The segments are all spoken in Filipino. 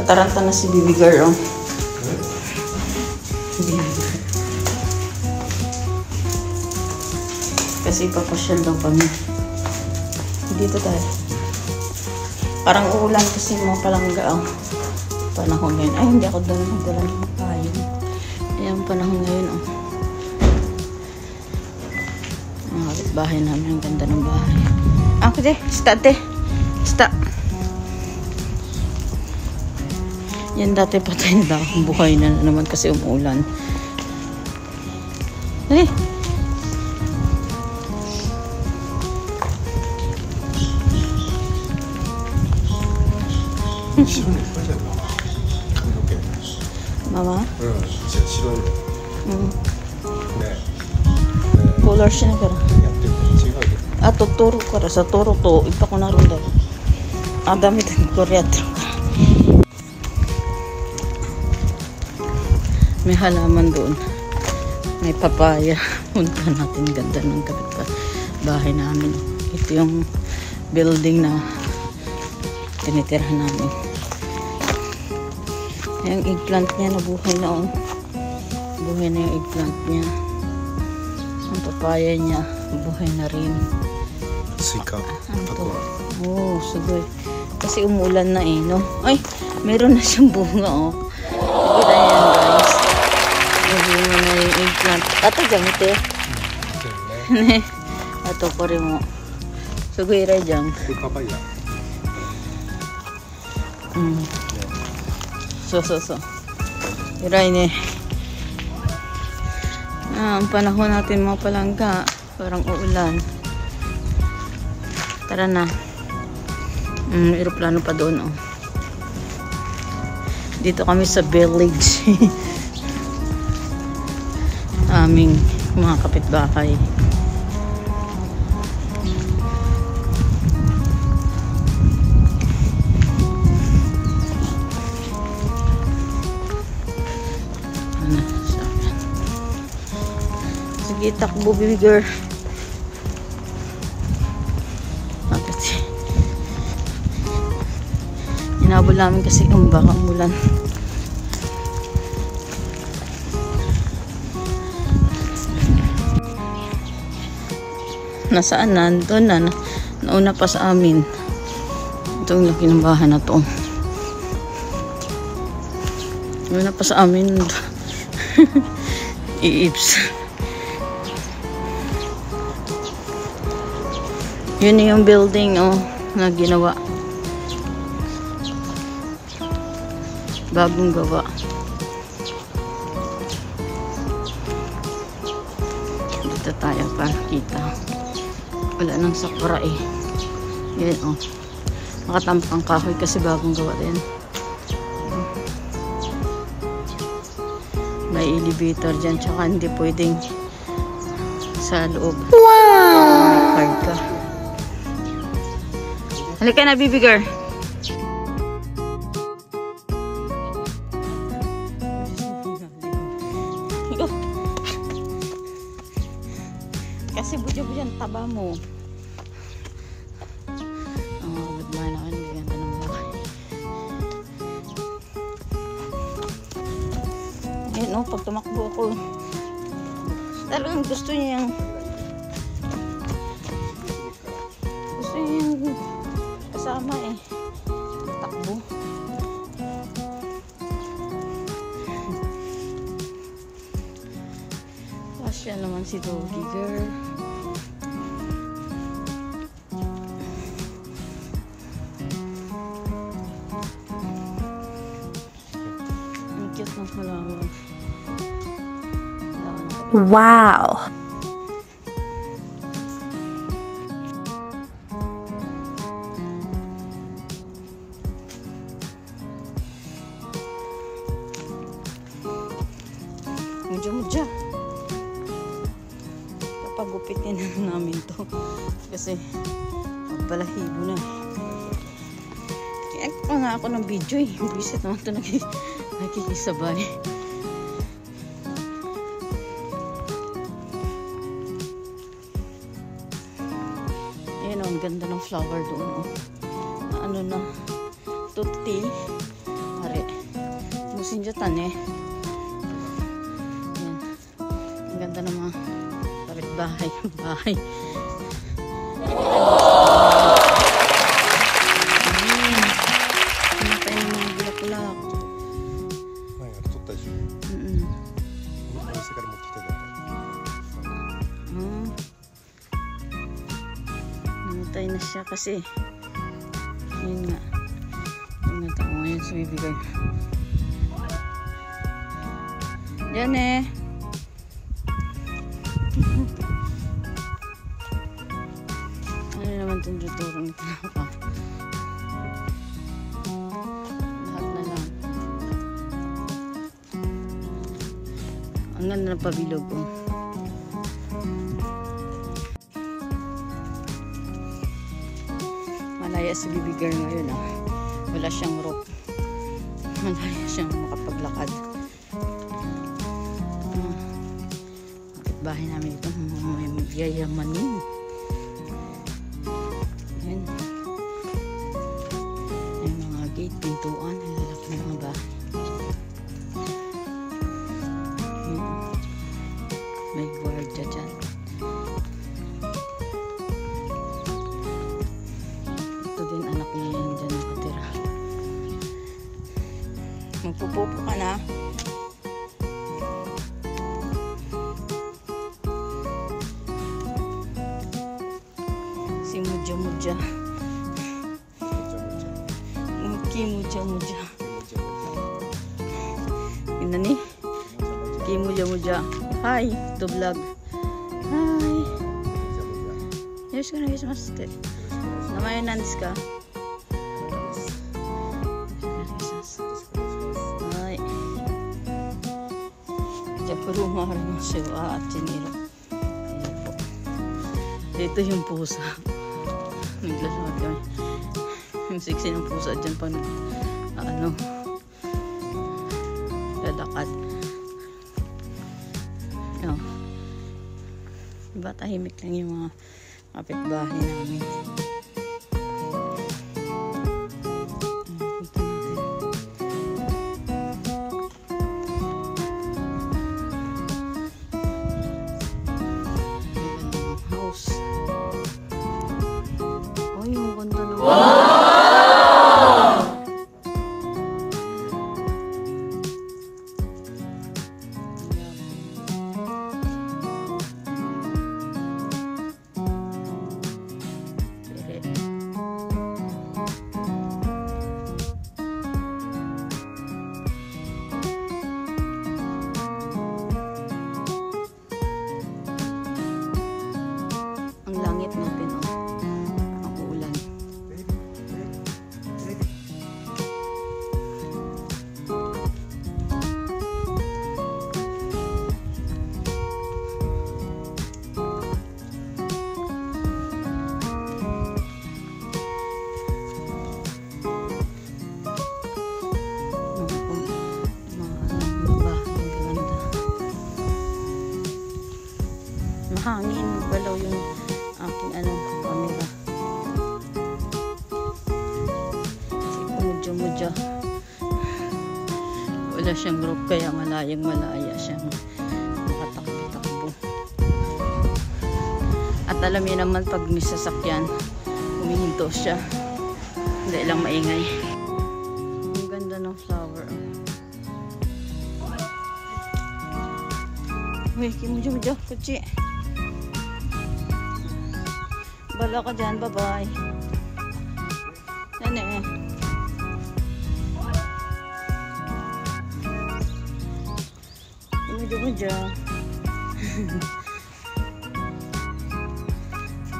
Tataranta na si Baby Girl, oh. Kasi papasyal daw kami. Dito tayo. Parang uulan kasi mga palangga, oh. Panahon ngayon. Ay, hindi ako doon magdala ng payong. Ayan, panahon ngayon, oh. Ang kapitbahay namin. Ang ganda ng bahay. Ako, te. Stop, te. Stop. Yan dati patay na daw. Buhay na naman kasi umuulan. Dali. Mama? Color siya na kara. Turo kara. Sa turo to, ipa ko na rin dahil. Dami din koreatro. May halaman doon. May papaya. Punta natin. Ganda ng bahay namin. Ito yung building na tinitirahan namin. Yung eggplant niya nabuhay na, oh. Buhay na yung eggplant niya. Ang papaya niya buhay na rin. Sika. Oh, sugoy. Kasi umulan na, eh, no? Ay, meron na siyang bunga, oh. Kita yan, guys. May bunga na yung eggplant. Ato, gamit, eh. Ato ko rin mo. Sugoy rin dyan. Papaya. So. Iray ne. Ang panahon natin mga palangga. Parang uulan. Tara na. Aeroplano pa doon, oh. Dito kami sa village. Aming mga kapitbahay. Sige, takbo, baby girl. Inabol namin kasi yung bakang ulan. Nasaan na? Doon na. Nauna pa sa amin. Itong laki ng bahay na to. Nauna pa sa amin. Iips. Yun yung building, oh, na ginawa. Bagong gawa. Dito tayo para kita. Wala nang sakura, eh. Yan, oh. Makatampang kahoy kasi bagong gawa din. May elevator dyan, tsaka hindi pwedeng sa loob. Wow! May card ka. Halika na, baby girl. Kasi budyo-budyo ang taba mo. Good morning naman. Ganda ng buhay. Ayun, oh, pag tumakbo ako, talagang gusto niya yung kasama, eh. Takbo. Asya naman si Doggy girl. Ang cute ng halaman. Wow! Mudya. Papagupitin na namin to. Kasi balahibo na. Kaya pa nga ako ng video, eh. Bisit naman ito nakikisabay. Ayan, oh, ang ganda ng flower doon, oh. Ano na, tutti. Are sinjatan eh. Yan. Ang ganda ng mga kapitbahay. Bahay. Pinatay ng mga bulak-bulak. Namatay na siya kasi yun nga yung tao ngayon sumibigay yan eh. Ano naman itong tuturong nito pa lahat na lang ang ganda ng pabilog oh. Malaya si baby girl ngayon ah. Wala siyang rope. Malaya siyang makapaglakad. Kapitbahay namin ito. May magyayamanin. Yan. Yung mga gate, pintuan. Lalaki ng mga bahay. May gwardiya dyan. Din anak niya yan dyan nakatira. Magpupupo ka na. Si Mudja. Ki Mudja. Yun na ni. Ki Mudja. Hi, to vlog. Hi. Yes, ka na master. Namanya Nandes ka? Ay. Diyan po rumahal mo siya at chinilo. Ayan po. Dito yung pusa. Naglalakad kami. Yung sexy ng pusa dyan pa lalakad. No. Diba tahimik lang yung mga kapitbahay namin. Langit natin ang ulan. Mahangin, balaw yung aking camera. Si Mudja. Wala siyang rope kaya malaya siyang makatakbo-takbo. At alam niyo naman pag may sasakyan, humihinto siya. Hindi lang maingay. Ang ganda ng flower. Uy, Mudja, kutsi. Bala ka dyan, bye-bye. Yan eh. Mudja.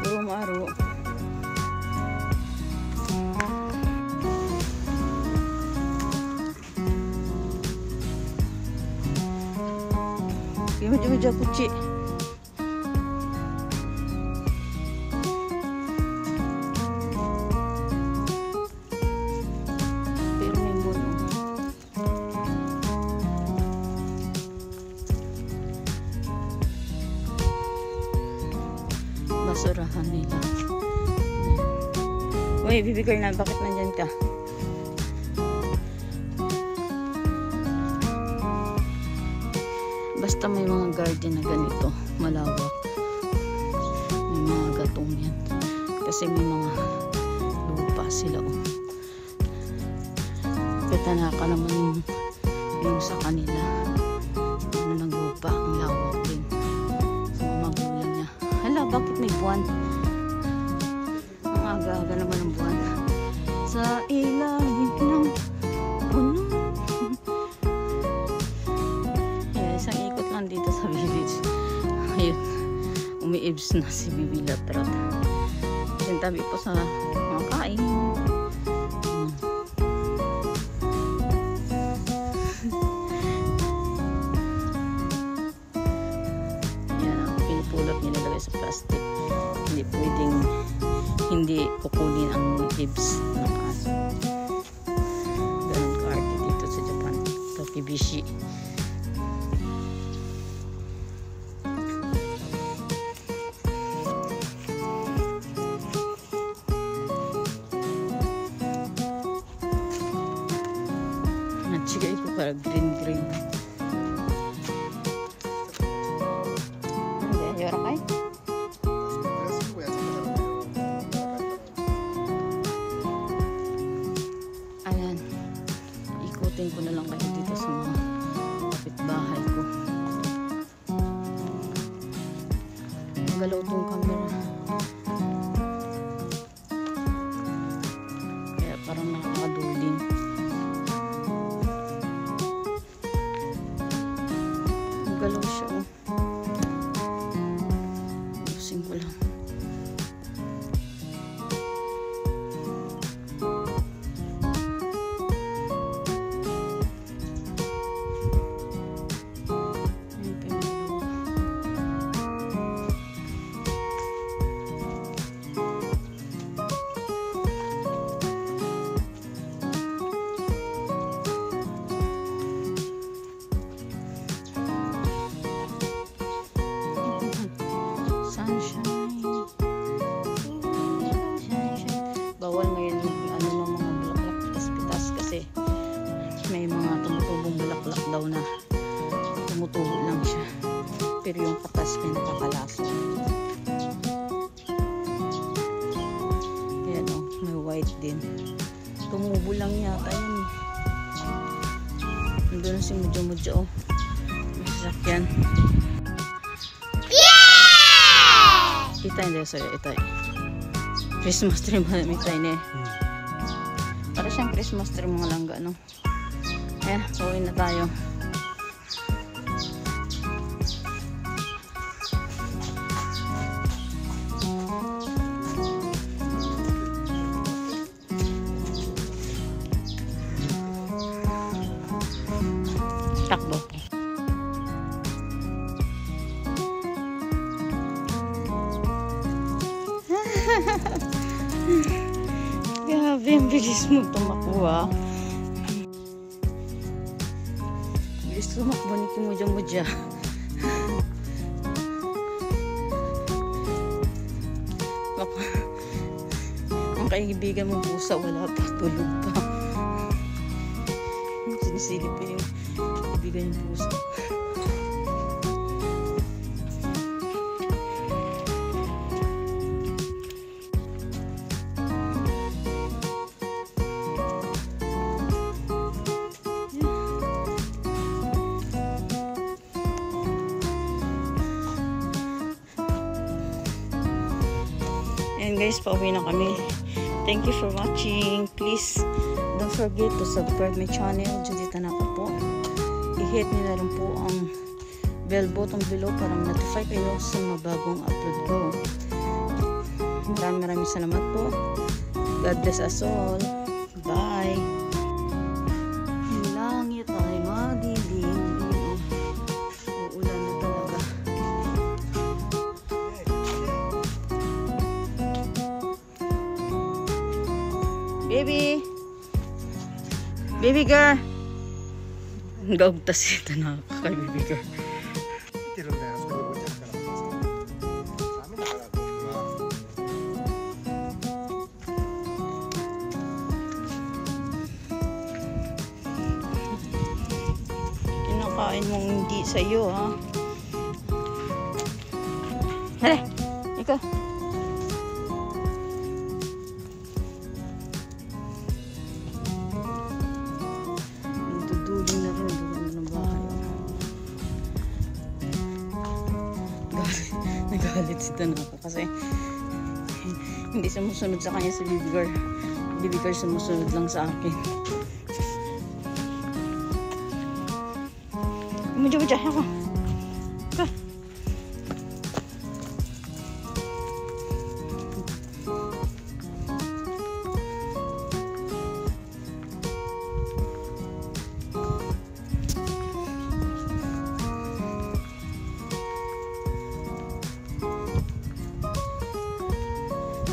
Puro maaro. Mudja, kutsi. Basurahan nila. Uy, baby girl na, bakit nandyan ka? Basta may mga garden na ganito, malawak. May mga gatong yan. Kasi may mga lupa sila. Petanaka naman yung sa kanila. Ano ng lupa, ang lawak din. So, magulang niya. Hala, bakit may buwan? Ang aga-aga naman ang buwan. Sa ilalim ng puno. Isang ikot lang dito sa village. Ayun, umiibs na si Bibi Latrat. Sintabi po sa mga kain. Yan ang pinupulot nilalagay sa plastic. Hindi pwedeng hindi kukunin ang ibs ng aso. Ganun ka-arte dito sa Japan. Tokibishi. Natsigay ko para green. Hindi, yara kay? Ayan. Ikutin ko na lang kayo dito sa mga kapitbahay ko. Magalaw tong camera. Kaya parang nakakaduling. Magalaw siya, oh. Ubusin ko lang. Bawal ngayon yung mga bulaklak pitas-pitas kasi may mga tumutubong bulaklak daw na tumutubo lang siya, pero yung katas may nakakalaso. Ayan, oh, may white din, tumubo lang yata yun. Nandun si Mudyo-Mudyo, oh, may sasakyan. Kita hindi, sorry, ito Christmas tree ba may tayo na eh. Para siyang Christmas tree mga langga, no? Ayan, uwi na tayo. Takbo. Grabe, ang bilis mo tumakbo, ah. Bilis tumakbo ni Kimudya-Mudya. Ang kaibigan mong pusa, wala pa, tulog pa. Sinisilip pa yung kaibigan yung pusa. And guys, pauwi na kami. Thank you for watching. Please don't forget to subscribe my channel, Judy Tanaka po. I-hit niyo na rin po ang bell button below para ma-notify kayo sa mga bagong upload ko. Maraming salamat po. God bless us all. Bye. Yung langit ay madilim. Uulan na talaga. Baby girl. Gaugtas ito na kay baby girl. Kinakain mong hindi sa'yo, ha? dito na ako kasi hindi sumusunod sa kanya si baby girl. Baby girl sumusunod lang sa akin. Medyo ako. Ka.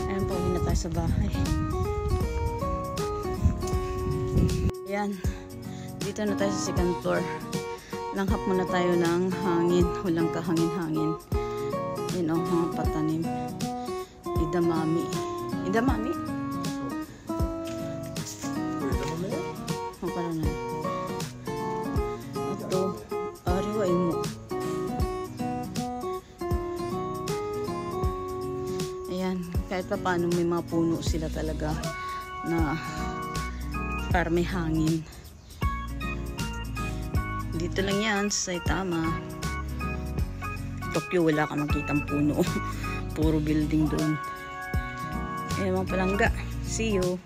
Ayan, pauwi na tayo sa bahay. Ayan. Dito na tayo sa second floor. Langhap muna tayo ng hangin. Walang kahangin-hangin. Yun o, mga patanim. Idamami. Idamami? Ang pala na. Ito. Ariway mo. Ayan. Kahit pa paano may mga puno sila talaga na para may hangin. Dito lang yan sa Saitama. Tokyo, wala ka makitang puno. Puro building doon. Ayan mga palangga. See you.